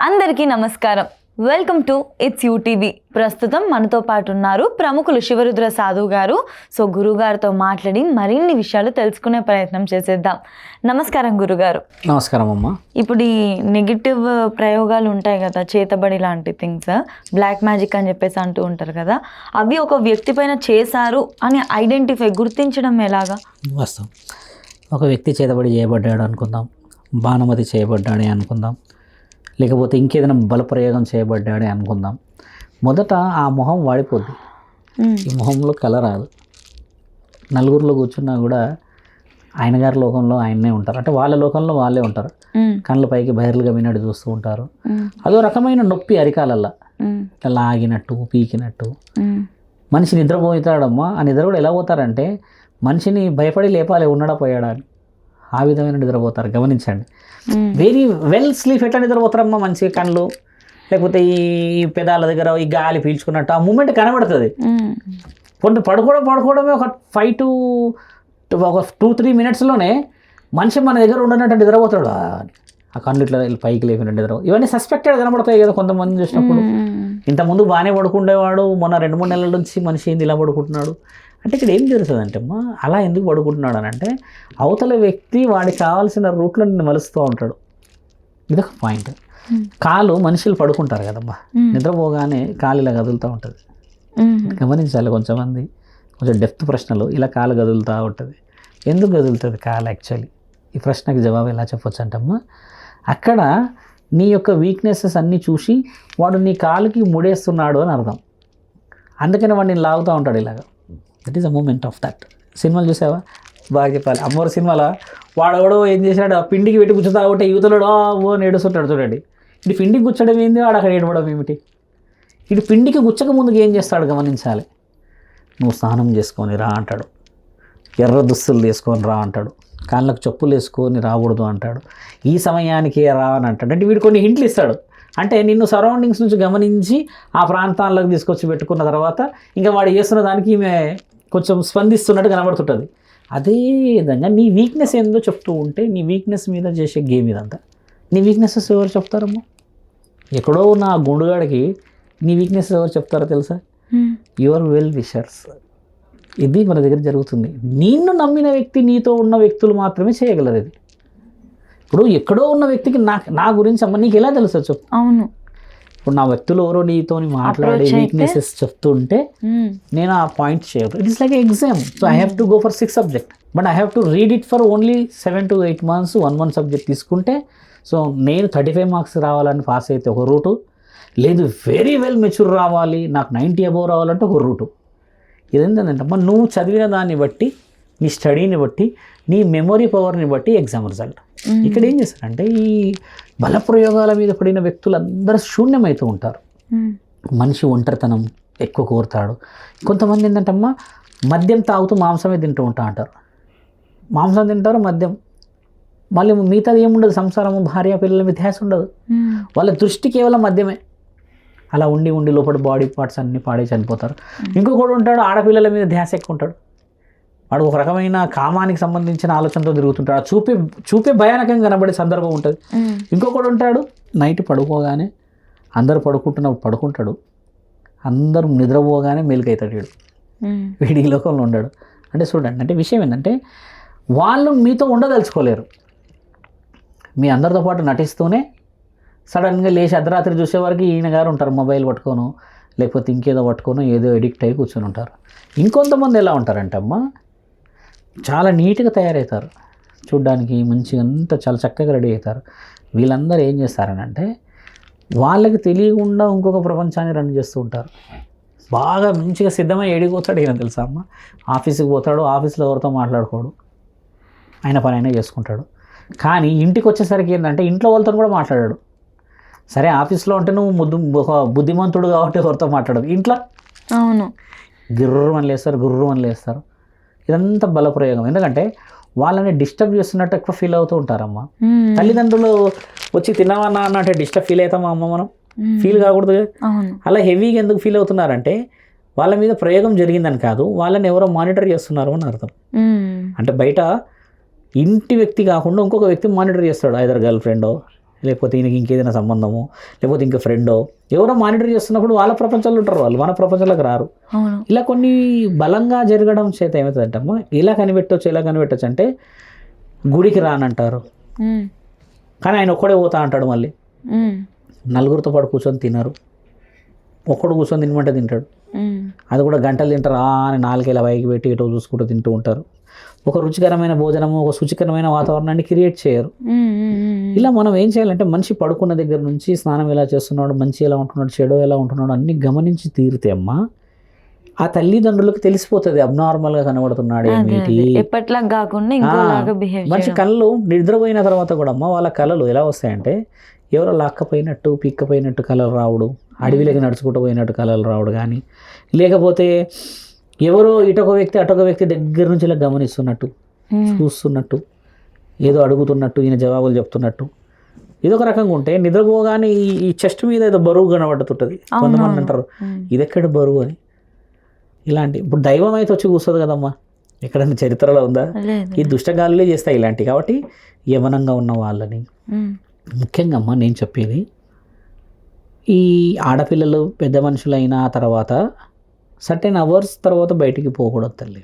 అందరికీ నమస్కారం. Welcome to it's UTV. ప్రస్తుతం మనతో పాటు ఉన్నారు ప్రముఖులు శివరుద్ర సాధువు గారు. సో గురుగారితో మాట్లాడి మరిన్ని విషయాలు తెలుసుకునే ప్రయత్నం చేసేద్దాం. నమస్కారం గురుగారు. నమస్కారం అమ్మా. ఇప్పుడు ఈ నెగిటివ్ ప్రయోగాలు ఉంటాయి కదా, చేతబడి లాంటి థింగ్స్, బ్లాక్ మ్యాజిక్ అని చెప్పేసి అంటూ ఉంటారు కదా, అవి ఒక వ్యక్తి పైన చేశారు అని గుర్తించడం ఎలాగా? వాస్తవం, ఒక వ్యక్తి చేతబడి చేయబడ్డాడు అనుకుందాం, బాణమతి చేయబడ్డాడే అనుకుందాం, లేకపోతే ఇంకేదైనా బలప్రయోగం చేయబడ్డాడే అనుకుందాం. మొదట ఆ మొహం వాడిపోద్ది, ఈ మొహంలో కలర్ రాదు. నలుగురిలో కూర్చున్నా కూడా ఆయన గారి లోకంలో ఆయన్నే ఉంటారు, అంటే వాళ్ళ లోకంలో వాళ్ళే ఉంటారు. కళ్ళ పైకి బయర్లుగా వినట్టు చూస్తూ ఉంటారు. అదో రకమైన నొప్పి అరికాలల్లా లాగినట్టు పీకినట్టు. మనిషి నిద్రపోతాడమ్మా. ఆ నిద్ర కూడా ఎలా పోతారంటే మనిషిని భయపడి లేపాలి, ఉన్నాడా పోయాడా అని, ఆ విధమైన నిద్రపోతారు. గమనించండి, వెరీ వెల్ స్లీప్. ఎట్లా నిద్రపోతారమ్మా? మంచిగా కళ్ళు, లేకపోతే ఈ పెదాల దగ్గర ఈ గాలి పీల్చుకున్నట్టు ఆ మూమెంట్ కనబడుతుంది. కొన్ని పడుకోవడమే ఒక 2-3 మినిట్స్లోనే మనిషి మన దగ్గర ఉండనట్టు నిద్రపోతాడు. ఆ కళ్ళు ఇట్లా పైకి లేపినట్టు నిద్ర. ఇవన్నీ సస్పెక్టెడ్ కనబడతాయి కదా కొంతమంది చూసినప్పుడు. ఇంతకుముందు బాగానే పడుకుండేవాడు, మొన్న 2-3 నెలల నుంచి మనిషి ఏంది ఇలా పడుకుంటున్నాడు అంటే ఇక్కడ ఏం జరుగుతుందంటే అమ్మా, అలా ఎందుకు పడుకుంటున్నాడు అని అంటే అవతల వ్యక్తి వాడికి కావాల్సిన రూట్లో నిన్ను మలుస్తూ ఉంటాడు. ఇదొక పాయింట్. కాలు మనుషులు పడుకుంటారు కదమ్మా, నిద్రపోగానే కాలు ఇలా కదులుతూ ఉంటుంది. గమనించాలి కొంచెమంది, కొంచెం డెప్త్ ప్రశ్నలు. ఇలా కాలు కదులుతూ ఉంటుంది. ఎందుకు కదులుతుంది కాలు? యాక్చువల్లీ ఈ ప్రశ్నకి జవాబు ఎలా చెప్పొచ్చు అంటమ్మా, అక్కడ నీ యొక్క వీక్నెసెస్ అన్నీ చూసి వాడు నీ కాలుకి ముడేస్తున్నాడు అని అర్థం. అందుకని వాడు నేను లాగుతూ ఉంటాడు ఇలాగా. That is a moment of that. సినిమాలు చూసావా? బాగా చెప్పాలి. అమ్మవారి సినిమాలో వాడెవడో ఏం చేశాడు, ఆ పిండికి పెట్టి కూర్చుంటా ఉంటే యువతలో ఓ నేడుస్తుంటాడు చూడండి. ఇది పిండికి గుచ్చడం ఏంది, వాడు అక్కడ ఏడవడం ఏమిటి? ఇది పిండికి గుచ్చక ముందుకు ఏం చేస్తాడు గమనించాలి. నువ్వు స్నానం చేసుకొని రా అంటాడు, ఎర్ర దుస్తులు వేసుకొని రా అంటాడు, కాళ్ళకు చెప్పులు వేసుకొని రాకూడదు అంటాడు, ఈ సమయానికి రా అని అంటాడు. అంటే వీడు కొన్ని హింట్లు ఇస్తాడు. అంటే నిన్ను సరౌండింగ్స్ నుంచి గమనించి ఆ ప్రాంతాల్లోకి తీసుకొచ్చి పెట్టుకున్న తర్వాత ఇంకా వాడు చేస్తున్న దానికి ఈమె కొంచెం స్పందిస్తున్నట్టు కనబడుతుంటుంది. అదే విధంగా నీ వీక్నెస్ ఏందో చెప్తూ ఉంటే నీ వీక్నెస్ మీద చేసే గేమ్ ఇదంతా. నీ వీక్నెసెస్ ఎవరు చెప్తారమ్మా? ఎక్కడో ఉన్న ఆ గుండుగాడికి నీ వీక్నెస్ ఎవరు చెప్తారో తెలుసా? Your well wishers. ఇది మన దగ్గర జరుగుతుంది. నిన్ను నమ్మిన వ్యక్తి, నీతో ఉన్న వ్యక్తులు మాత్రమే చేయగలరు ఇది. ఇప్పుడు ఎక్కడో ఉన్న వ్యక్తికి నా గురించి అమ్మ నీకు ఎలా తెలుసు చెప్పు? అవును. ఇప్పుడు నా వ్యక్తులు ఎవరో నీతో మాట్లాడే వీక్నెసెస్ చెప్తుంటే నేను ఆ పాయింట్ చేయదు. It is like exam. So I have to go for 6 subject, but I have to read it for only 7 to 8 months 1 subject తీసుకుంటే. సో నేను 35 మార్క్స్ రావాలని పాస్ అయితే ఒక రూటు, లేదు వెరీ వెల్ మెచ్యూర్ రావాలి, నాకు 90 above రావాలంటే ఒక రూటు. ఇదేంటంటే అమ్మ, నువ్వు చదివిన దాన్ని బట్టి, నీ స్టడీని బట్టి, నీ మెమొరీ పవర్ని బట్టి ఎగ్జామ్ రిజల్ట్. ఇక్కడ ఏం చేస్తారంటే ఈ బల ప్రయోగాల మీద పడిన వ్యక్తులందరూ శూన్యమవుతూ ఉంటారు. మనిషి ఒంటరితనం ఎక్కువ కోరుతాడు. కొంతమంది ఏంటంటమ్మా, మద్యం తాగుతూ మాంసమే తింటూ ఉంటా అంటారు. మాంసం తింటారు, మద్యం, మళ్ళీ మిగతాది ఏముండదు, సంసారము, భార్య, పిల్లల మీద ధ్యాస ఉండదు. వాళ్ళ దృష్టి కేవలం మద్యమే. అలా ఉండి లోపల బాడీ పార్ట్స్ అన్నీ పాడే చనిపోతారు. ఇంకొకడు ఉంటాడు, ఆడపిల్లల మీద ధ్యాస ఎక్కువ ఉంటాడు. వాడు ఒక రకమైన కామానికి సంబంధించిన ఆలోచనతో తిరుగుతుంటాడు. చూపే భయానకంగా కనబడే సందర్భం ఉంటుంది. ఇంకొకడు ఉంటాడు, నైట్ పడుకోగానే అందరూ పడుకుంటాడు, అందరూ నిద్రపోగానే మేలుకైతాడు వీడు. వీడి లోకంలో ఉండడు. అంటే చూడండి, అంటే విషయం ఏంటంటే వాళ్ళు మీతో ఉండదలుచుకోలేరు. మీ అందరితో పాటు నటిస్తూనే సడన్గా లేచి అర్ధరాత్రి చూసేవారికి ఈయన గారు ఉంటారు, మొబైల్ పట్టుకోను లేకపోతే ఇంకేదో పట్టుకోను ఏదో ఎడిక్ట్ అయ్యి కూర్చొని ఉంటారు. ఇంకొంతమంది ఎలా ఉంటారంటే అమ్మ, చాలా నీట్గా తయారవుతారు, చూడ్డానికి మంచిగా అంతా చాలా చక్కగా రెడీ అవుతారు. వీళ్ళందరూ ఏం చేస్తారనంటే వాళ్ళకి తెలియకుండా ఇంకొక ప్రపంచాన్ని రన్ చేస్తూ ఉంటారు. బాగా మంచిగా సిద్ధమై ఎడిగిపోతాడు ఈయన తెలుసా అమ్మ. ఆఫీస్కి పోతాడు, ఆఫీస్లో ఎవరితో మాట్లాడుకోడు, ఆయన పని అయినా చేసుకుంటాడు. కానీ ఇంటికి వచ్చేసరికి ఏంటంటే ఇంట్లో వాళ్ళతో కూడా మాట్లాడాడు. సరే ఆఫీస్లో అంటే నువ్వు ఒక బుద్ధిమంతుడు కాబట్టి ఎవరితో మాట్లాడదు, ఇంట్లో అవును గుర్రమని లేస్తారు. ఇదంతా బలప్రయోగం. ఎందుకంటే వాళ్ళని డిస్టర్బ్ చేస్తున్నట్టు ఎక్కువ ఫీల్ అవుతూ ఉంటారమ్మా. తల్లిదండ్రులు వచ్చి తిన్నామన్నా అన్నట్టు డిస్టర్బ్ ఫీల్ అవుతామా అమ్మ? మనం ఫీల్ కాకూడదు. అలా హెవీగా ఎందుకు ఫీల్ అవుతున్నారంటే వాళ్ళ మీద ప్రయోగం జరిగిందని కాదు, వాళ్ళని ఎవరో మానిటర్ చేస్తున్నారు అని అర్థం. అంటే బయట ఇంటి వ్యక్తి కాకుండా ఇంకొక వ్యక్తి మానిటర్ చేస్తాడు, ఐదర్ గర్ల్ ఫ్రెండో లేకపోతే ఈయనకి ఇంకేదైనా సంబంధమో లేకపోతే ఇంకా ఫ్రెండో ఎవరో మానిటర్ చేస్తున్నప్పుడు వాళ్ళ ప్రపంచంలో ఉంటారు, వాళ్ళు మన ప్రపంచంలోకి రారు. ఇలా కొన్ని బలంగా జరగడం చేత ఏమవుతుందంటే అమ్మ ఇలా కనిపెట్టచ్చు అంటే గుడికి రానంటారు, కానీ ఆయన ఒక్కడే పోతా అంటాడు. మళ్ళీ నలుగురితో పాటు కూర్చొని తినరు, ఒక్కడు కూర్చొని తినమంటే తింటాడు. అది కూడా గంటలు తింటారు అని 4 ఇలా పైకి పెట్టి ఇటు చూసుకుంటూ తింటూ ఉంటారు. ఒక రుచికరమైన భోజనము, ఒక శుచికరమైన వాతావరణాన్ని క్రియేట్ చేయరు. ఇలా మనం ఏం చేయాలంటే మనిషి పడుకున్న దగ్గర నుంచి స్నానం ఎలా చేస్తున్నాడు, మంచి ఎలా ఉంటున్నాడు, చెడు ఎలా ఉంటున్నాడు అన్ని గమనించి తీరితే అమ్మ ఆ తల్లిదండ్రులకు తెలిసిపోతుంది అబ్నార్మల్గా కనబడుతున్నాడు ఏమిటి. ఎప్పట్లా కాకుండా ఇంకోలాగా బిహేవ్. మనిషి కళ్ళు నిద్రపోయిన తర్వాత కూడా అమ్మ వాళ్ళ కళలు ఎలా వస్తాయంటే ఎవరో లాక్కపోయినట్టు పిక్కపోయినట్టు కళలు రావడు, అడవిలోకి నడుచుకుంటూ పోయినట్టు కళలు రావడు, కానీ లేకపోతే ఎవరో ఇటొక వ్యక్తి అటొక వ్యక్తి దగ్గర నుంచి ఇలా గమనిస్తున్నట్టు, చూస్తున్నట్టు, ఏదో అడుగుతున్నట్టు, ఈయన జవాబులు చెప్తున్నట్టు ఇదొక రకంగా ఉంటే నిద్రపోగానే ఈ చెస్ట్ మీద ఏదో బరువు కనబడుతుంటుంది. కొంతమంది అంటారు ఇదెక్కడ బరువు అని. ఇలాంటి ఇప్పుడు దైవం అయితే వచ్చి కూర్చోదు కదమ్మా, ఎక్కడైనా చరిత్రలో ఉందా? ఈ దుష్టగాలులే చేస్తాయి ఇలాంటివి. కాబట్టి యవనంగా ఉన్న వాళ్ళని ముఖ్యంగా అమ్మ నేను చెప్పేది, ఈ ఆడపిల్లలు పెద్ద మనుషులైన తర్వాత సర్టెన్ అవర్స్ తర్వాత బయటికి పోకూడదు తల్లి.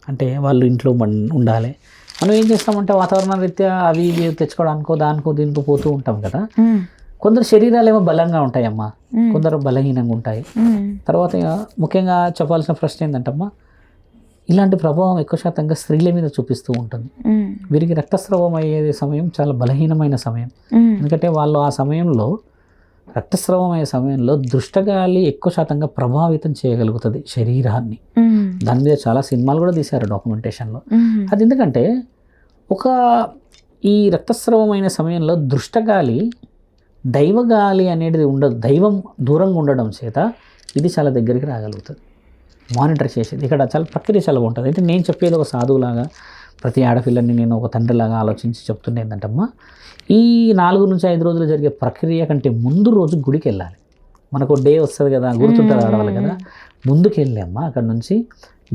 అంటే వాళ్ళు ఇంట్లో ఉండాలి. మనం ఏం చేస్తామంటే వాతావరణ రీత్యా అవి ఇవి తెచ్చుకోవడానికో దానికో దీనికో పోతూ ఉంటాం కదా. కొందరు శరీరాలు ఏమో బలంగా ఉంటాయమ్మా, కొందరు బలహీనంగా ఉంటాయి. తర్వాత ముఖ్యంగా చెప్పాల్సిన ప్రశ్న ఏంటంటమ్మా, ఇలాంటి ప్రభావం ఎక్కువ శాతంగా స్త్రీల మీద చూపిస్తూ ఉంటుంది. వీరికి రక్తస్రావం అయ్యే సమయం చాలా బలహీనమైన సమయం. ఎందుకంటే వాళ్ళు ఆ సమయంలో రక్తస్రావం అయ్యే సమయంలో దుష్టగాలి ఎక్కువ శాతంగా ప్రభావితం చేయగలుగుతుంది శరీరాన్ని. దాని మీద చాలా సినిమాలు కూడా తీశారు డాక్యుమెంటేషన్లో. అది ఎందుకంటే ఈ రక్తస్రావం అయిన సమయంలో దృష్టగాలి దైవగాలి అనేది ఉండదు, దైవం దూరంగా ఉండడం చేత ఇది చాలా దగ్గరికి రాగలుగుతుంది. మానిటర్ చేసేది ఇక్కడ చాలా ప్రక్రియ చాలా ఉంటుంది. అంటే నేను చెప్పేది ఒక సాధువులాగా, ప్రతి ఆడపిల్లని నేను ఒక తండ్రిలాగా ఆలోచించి చెప్తుండే ఏంటంటమ్మా, ఈ 4 నుంచి 5 రోజులు జరిగే ప్రక్రియ కంటే ముందు రోజు గుడికి వెళ్ళాలి. మనకు డే వస్తుంది కదా, గుర్తుంటుంది ఆడవాళ్ళు కదా, ముందుకు వెళ్ళామ్మా అక్కడ నుంచి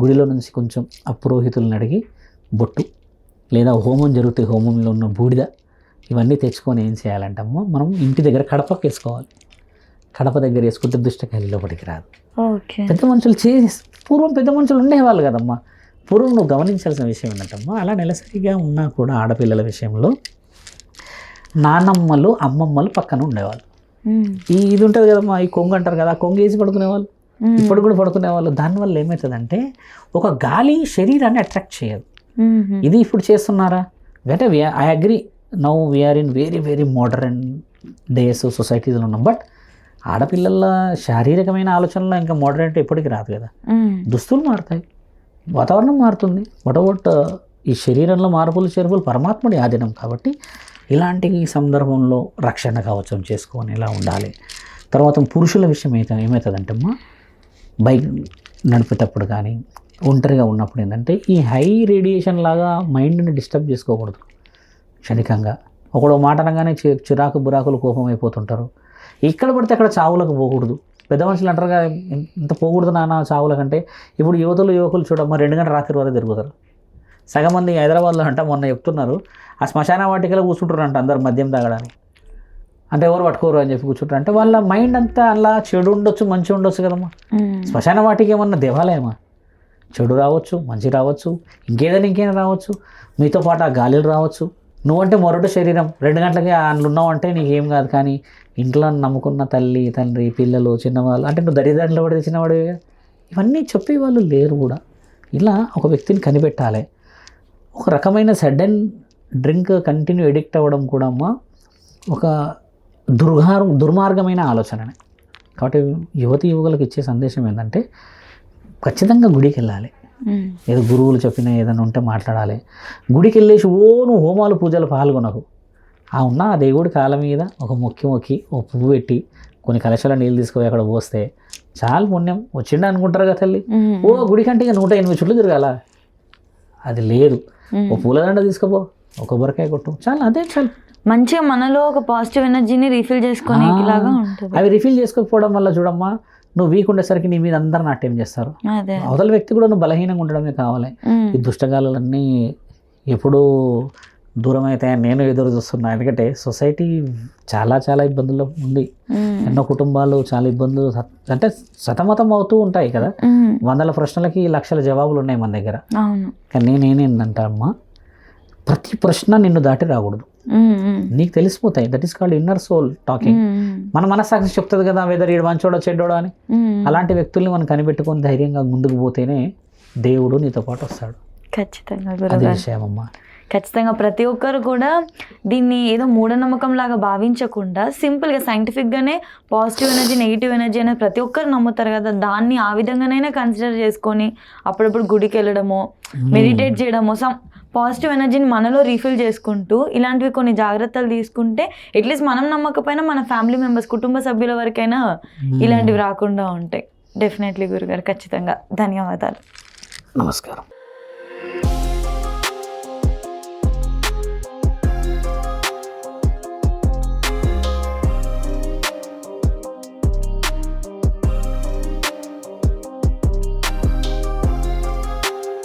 గుడిలో నుంచి కొంచెం ఆ పురోహితులను అడిగి బొట్టు లేదా హోమం జరుగుతాయి, హోమంలో ఉన్న బూడిద ఇవన్నీ తెచ్చుకొని ఏం చేయాలంటమ్మా, మనం ఇంటి దగ్గర కడపకు వేసుకోవాలి. కడప దగ్గర వేసుకుంటే దుష్టకాయలు లోపలికి రాదు. పెద్ద మనుషులు పూర్వం పెద్ద మనుషులు ఉండేవాళ్ళు కదమ్మా. పూర్వం నువ్వు గమనించాల్సిన విషయం ఏంటంటమ్మా, అలా నెలసరిగా ఉన్నా కూడా ఆడపిల్లల విషయంలో నానమ్మలు అమ్మమ్మలు పక్కన ఉండేవాళ్ళు. ఇది ఉంటుంది కదమ్మా, ఈ కొంగు అంటారు కదా, కొంగు వేసి పడుకునేవాళ్ళు, ఇప్పుడు కూడా పడుకునేవాళ్ళు. దానివల్ల ఏమవుతుందంటే ఒక గాలి శరీరాన్ని అట్రాక్ట్ చేయదు. ఇది ఇప్పుడు చేస్తున్నారా అంటే I agree, now we are in very very modern days సొసైటీలో ఉన్నాం. బట్ ఆడపిల్లల శారీరకమైన ఆలోచనలో ఇంకా మోడర్నిటీ ఎప్పటికీ రాదు కదా. దుస్తులు మారుతాయి, వాతావరణం మారుతుంది. వటవట్ ఈ శరీరంలో మార్పులు చేర్పులు పరమాత్ముడి ఆధీనం. కాబట్టి ఇలాంటి సందర్భంలో రక్షణ కవచం చేసుకొని ఇలా ఉండాలి. తర్వాత పురుషుల విషయం అయితే ఏమవుతుందంటే అమ్మా, బైక్ నడిపేటప్పుడు కానీ ఒంటరిగా ఉన్నప్పుడు ఏంటంటే ఈ హై రేడియేషన్ లాగా మైండ్ని డిస్టర్బ్ చేసుకోకూడదు క్షణికంగా. ఒకడు మాట అనగానే చిరాకు బురాకులు కోపం అయిపోతుంటారు. ఎక్కడ పడితే అక్కడ చావులకు పోకూడదు. పెద్ద మనుషులు అంటారు కదా, ఇంత పోకూడదు నాన్న చావులకంటే. ఇప్పుడు యువకులు చూడమ్మా 2 గంటల రాత్రి వరకు తిరుగుతారు. సగం మంది హైదరాబాద్లో అంట మొన్న చెప్తున్నారు, ఆ శ్మశాన వాటికలో కూర్చుంటారు అంట అందరు మద్యం తాగడానికి. అంటే ఎవరు పట్టుకోరు అని చెప్పి కూర్చుంటారు. అంటే వాళ్ళ మైండ్ అంతా అలా చెడు ఉండొచ్చు మంచి ఉండొచ్చు కదమ్మా. శ్మశాన వాటికి ఏమన్నా దేవాలయమా? చెడు రావచ్చు, మంచి రావచ్చు, ఇంకేదైనా రావచ్చు, మీతో పాటు ఆ గాలిలు రావచ్చు. నువ్వంటే మొరటు శరీరం 2 గంటలకి అందులో ఉన్నావంటే నీకేం కాదు. కానీ ఇంట్లో నమ్ముకున్న తల్లి తండ్రి పిల్లలు చిన్నవాళ్ళు అంటే నువ్వు దరిదారిలో పడితే చిన్నవాడివి, ఇవన్నీ చెప్పేవాళ్ళు లేరు కూడా. ఇలా ఒక వ్యక్తిని కనిపెట్టాలి. ఒక రకమైన సడన్ డ్రింక్ కంటిన్యూ ఎడిక్ట్ అవ్వడం కూడా అమ్మ ఒక దుర్మార్గమైన ఆలోచననే. కాబట్టి యువకులకు ఇచ్చే సందేశం ఏంటంటే ఖచ్చితంగా గుడికి వెళ్ళాలి. ఏదో గురువులు చెప్పిన ఏదైనా ఉంటే మాట్లాడాలి. గుడికి వెళ్ళేసి నువ్వు హోమాలు పూజలు పాల్గొనకు. ఆ దేవుడి కాళ్ళ మీద ఒక మొక్కి ఓ పువ్వు పెట్టి కొన్ని కలశాల నీళ్ళు తీసుకుపోయి అక్కడ పోస్తే చాలా పుణ్యం వచ్చిండ అనుకుంటారు కదా తల్లి. గుడి కంటే ఇక 108 చుట్లు తిరగాల, అది లేదు. ఓ పూలదండ తీసుకుపో, ఒక కొబ్బరికాయ కొట్టు, చాలా అదే చాలు. మంచిగా మనలో ఒక పాజిటివ్ ఎనర్జీని రీఫిల్ చేసుకునే లాగా ఉంటుంది. అవి రీఫిల్ చేసుకోకపోవడం వల్ల చూడమ్మా, నువ్వు వీక్ ఉండేసరికి నీ మీద అందరు నాట్యం చేస్తారు. అవతల వ్యక్తి కూడా నువ్వు బలహీనంగా ఉండడమే కావాలి. ఈ దుష్టగాలన్నీ ఎప్పుడూ దూరం అయితే నేను ఎదురు చూస్తున్నా. ఎందుకంటే సొసైటీ చాలా చాలా ఇబ్బందుల్లో ఉంది. ఎన్నో కుటుంబాలు చాలా ఇబ్బందులు అంటే సతమతం అవుతూ ఉంటాయి కదా. వందల ప్రశ్నలకి లక్షల జవాబులు ఉన్నాయి మన దగ్గర. కానీ నేనేందంటే అమ్మా, ప్రతి ప్రశ్న నిన్ను దాటి రాకూడదు. నీకు తెలిసిపోతాయి. That is called inner soul talking. మన మనస్సాక్షి చెప్తుంది కదా వెదర్ ఈడు మంచోడో చెడ్డోడో అని. అలాంటి వ్యక్తుల్ని మనం కనిపెట్టుకొని ధైర్యంగా ముందుకు పోతేనే దేవుడు నీతో పాటు వస్తాడు. ఖచ్చితంగా అది విషయం అమ్మా. ఖచ్చితంగా ప్రతి ఒక్కరు కూడా దీన్ని ఏదో మూఢనమ్మకం లాగా భావించకుండా సింపుల్గా సైంటిఫిక్గానే పాజిటివ్ ఎనర్జీ నెగిటివ్ ఎనర్జీ అనేది ప్రతి ఒక్కరు నమ్ముతారు కదా, దాన్ని ఆ విధంగానైనా కన్సిడర్ చేసుకొని అప్పుడప్పుడు గుడికి వెళ్ళడమో మెడిటేట్ చేయడమో పాజిటివ్ ఎనర్జీని మనలో రీఫిల్ చేసుకుంటూ ఇలాంటివి కొన్ని జాగ్రత్తలు తీసుకుంటే అట్లీస్ట్ మనం నమ్మకపోయినా మన ఫ్యామిలీ మెంబర్స్ కుటుంబ సభ్యుల వరకైనా ఇలాంటివి రాకుండా ఉంటాయి. డెఫినెట్లీ గురుగారు, ఖచ్చితంగా ధన్యవాదాలు. నమస్కారం.